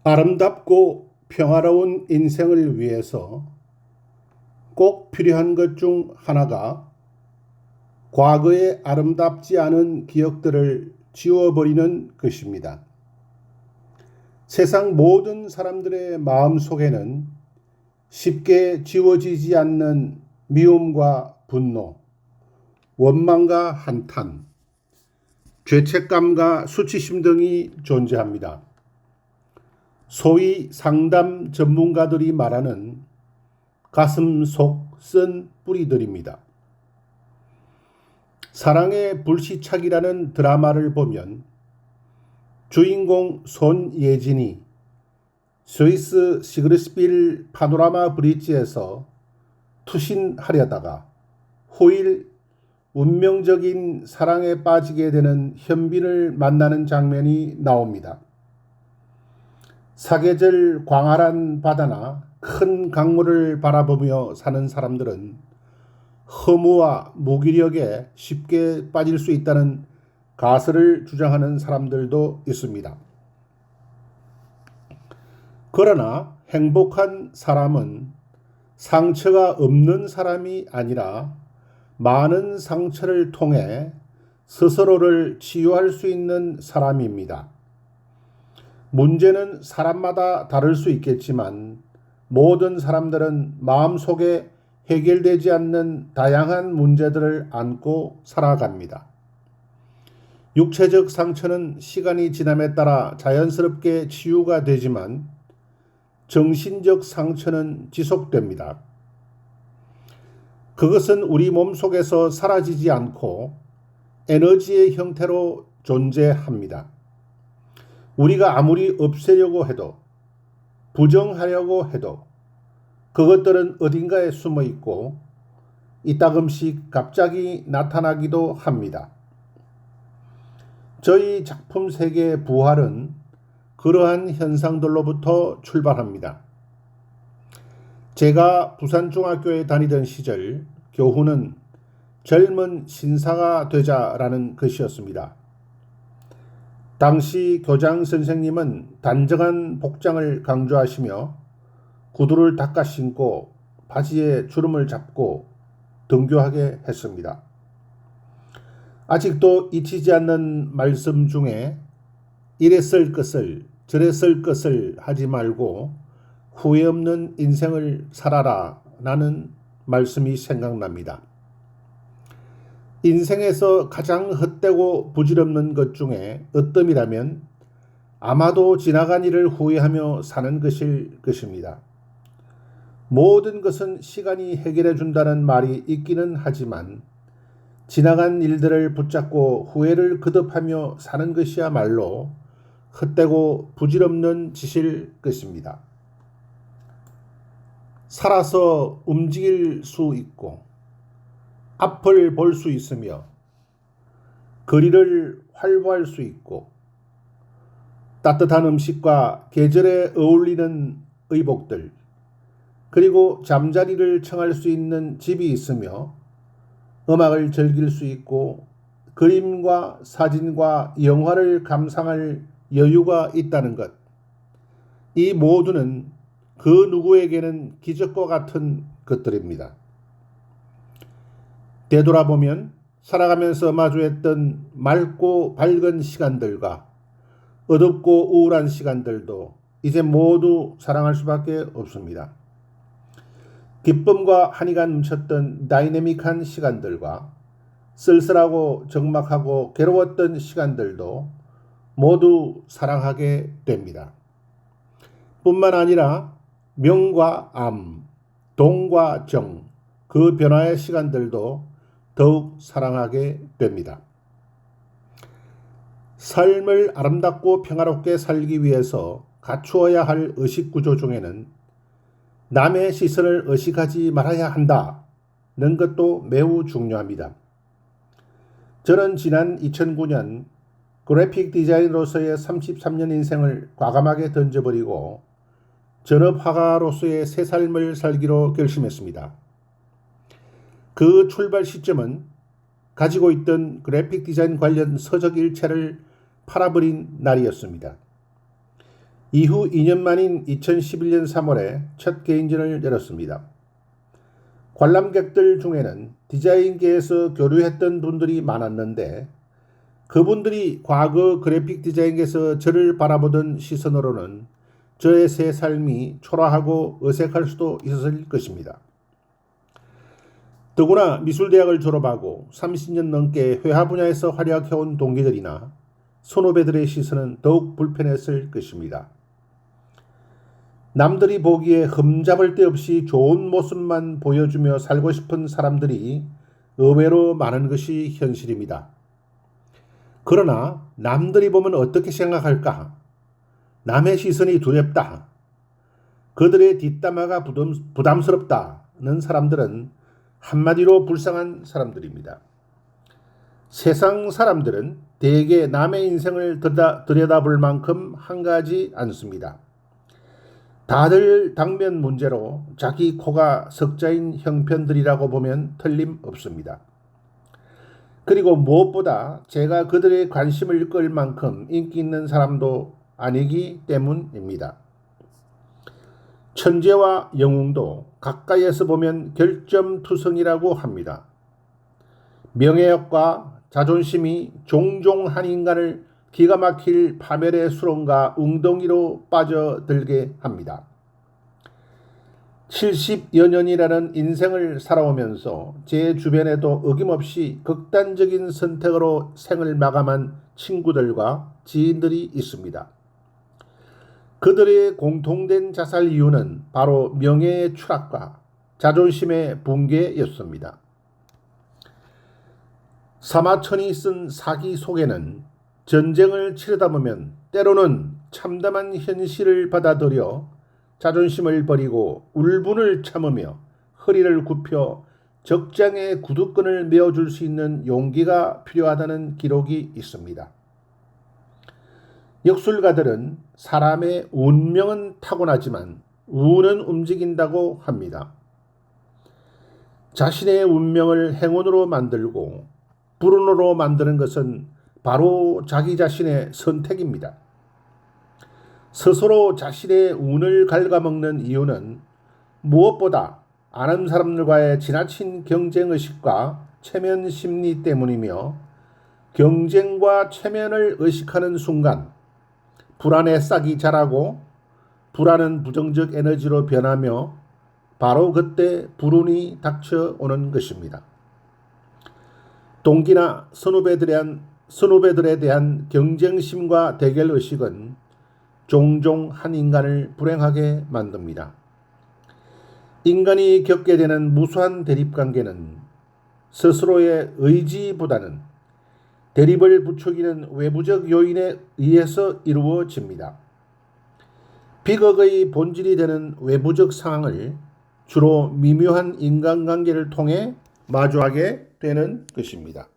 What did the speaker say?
아름답고 평화로운 인생을 위해서 꼭 필요한 것 중 하나가 과거의 아름답지 않은 기억들을 지워버리는 것입니다. 세상 모든 사람들의 마음 속에는 쉽게 지워지지 않는 미움과 분노, 원망과 한탄, 죄책감과 수치심 등이 존재합니다. 소위 상담 전문가들이 말하는 가슴 속 쓴 뿌리들입니다. 사랑의 불시착이라는 드라마를 보면 주인공 손예진이 스위스 시그르스빌 파노라마 브릿지에서 투신하려다가 후일 운명적인 사랑에 빠지게 되는 현빈을 만나는 장면이 나옵니다. 사계절 광활한 바다나 큰 강물을 바라보며 사는 사람들은 허무와 무기력에 쉽게 빠질 수 있다는 가설을 주장하는 사람들도 있습니다. 그러나 행복한 사람은 상처가 없는 사람이 아니라 많은 상처를 통해 스스로를 치유할 수 있는 사람입니다. 문제는 사람마다 다를 수 있겠지만 모든 사람들은 마음속에 해결되지 않는 다양한 문제들을 안고 살아갑니다. 육체적 상처는 시간이 지남에 따라 자연스럽게 치유가 되지만 정신적 상처는 지속됩니다. 그것은 우리 몸속에서 사라지지 않고 에너지의 형태로 존재합니다. 우리가 아무리 없애려고 해도, 부정하려고 해도 그것들은 어딘가에 숨어 있고 이따금씩 갑자기 나타나기도 합니다. 저희 작품 세계의 부활은 그러한 현상들로부터 출발합니다. 제가 부산중학교에 다니던 시절 교훈은 젊은 신사가 되자라는 것이었습니다. 당시 교장 선생님은 단정한 복장을 강조하시며 구두를 닦아 신고 바지에 주름을 잡고 등교하게 했습니다. 아직도 잊히지 않는 말씀 중에 이랬을 것을 저랬을 것을 하지 말고 후회 없는 인생을 살아라 라는 말씀이 생각납니다. 인생에서 가장 헛되고 부질없는 것 중에 어떤 아마도 지나간 일을 후회하며 사는 것일 것입니다. 모든 것은 시간이 해결해 준다는 말이 있기는 하지만 지나간 일들을 붙잡고 후회를 거듭하며 사는 것이야말로 헛되고 부질없는 짓일 것입니다. 살아서 움직일 수 있고 앞을 볼 수 있으며 거리를 활보할 수 있고 따뜻한 음식과 계절에 어울리는 의복들 그리고 잠자리를 청할 수 있는 집이 있으며 음악을 즐길 수 있고 그림과 사진과 영화를 감상할 여유가 있다는 것. 이 모두는 그 누구에게는 기적과 같은 것들입니다. 되돌아보면 살아가면서 마주했던 맑고 밝은 시간들과 어둡고 우울한 시간들도 이제 모두 사랑할 수밖에 없습니다. 기쁨과 한이가 넘쳤던 다이내믹한 시간들과 쓸쓸하고 적막하고 괴로웠던 시간들도 모두 사랑하게 됩니다. 뿐만 아니라 명과 암, 동과 정, 그 변화의 시간들도 더욱 사랑하게 됩니다. 삶을 아름답고 평화롭게 살기 위해서 갖추어야 할 의식구조 중에는 남의 시선을 의식하지 말아야 한다는 것도 매우 중요합니다. 저는 지난 2009년 그래픽 디자이너로서의 33년 인생을 과감하게 던져버리고 전업화가로서의 새 삶을 살기로 결심했습니다. 그 출발 시점은 가지고 있던 그래픽 디자인 관련 서적 일체를 팔아버린 날이었습니다. 이후 2년 만인 2011년 3월에 첫 개인전을 열었습니다. 관람객들 중에는 디자인계에서 교류했던 분들이 많았는데 그분들이 과거 그래픽 디자인계에서 저를 바라보던 시선으로는 저의 새 삶이 초라하고 어색할 수도 있었을 것입니다. 더구나 미술대학을 졸업하고 30년 넘게 회화 분야에서 활약해온 동기들이나 선후배들의 시선은 더욱 불편했을 것입니다. 남들이 보기에 흠잡을 데 없이 좋은 모습만 보여주며 살고 싶은 사람들이 의외로 많은 것이 현실입니다. 그러나 남들이 보면 어떻게 생각할까? 남의 시선이 두렵다. 그들의 뒷담화가 부담스럽다는 사람들은 한마디로 불쌍한 사람들입니다. 세상 사람들은 대개 남의 인생을 들여다볼 만큼 한가하지 않습니다. 다들 당면 문제로 자기 코가 석자인 형편들이라고 보면 틀림없습니다. 그리고 무엇보다 제가 그들의 관심을 끌 만큼 인기 있는 사람도 아니기 때문입니다. 천재와 영웅도 가까이에서 보면 결점투성이라고 합니다. 명예욕과 자존심이 종종 한 인간을 기가 막힐 파멸의 수렁과 웅덩이로 빠져들게 합니다. 70여 년이라는 인생을 살아오면서 제 주변에도 어김없이 극단적인 선택으로 생을 마감한 친구들과 지인들이 있습니다. 그들의 공통된 자살 이유는 바로 명예의 추락과 자존심의 붕괴였습니다. 사마천이 쓴 사기 속에는 전쟁을 치르다 보면 때로는 참담한 현실을 받아들여 자존심을 버리고 울분을 참으며 허리를 굽혀 적장의 구두끈을 메어줄 수 있는 용기가 필요하다는 기록이 있습니다. 역술가들은 사람의 운명은 타고나지만 운은 움직인다고 합니다. 자신의 운명을 행운으로 만들고 불운으로 만드는 것은 바로 자기 자신의 선택입니다. 스스로 자신의 운을 갉아먹는 이유는 무엇보다 아는 사람들과의 지나친 경쟁의식과 체면 심리 때문이며 경쟁과 체면을 의식하는 순간 불안의 싹이 자라고 불안은 부정적 에너지로 변하며 바로 그때 불운이 닥쳐오는 것입니다. 동기나 선후배들에 대한 경쟁심과 대결의식은 종종 한 인간을 불행하게 만듭니다. 인간이 겪게 되는 무수한 대립관계는 스스로의 의지보다는 대립을 부추기는 외부적 요인에 의해서 이루어집니다. 비극의 본질이 되는 외부적 상황을 주로 미묘한 인간관계를 통해 마주하게 되는 것입니다.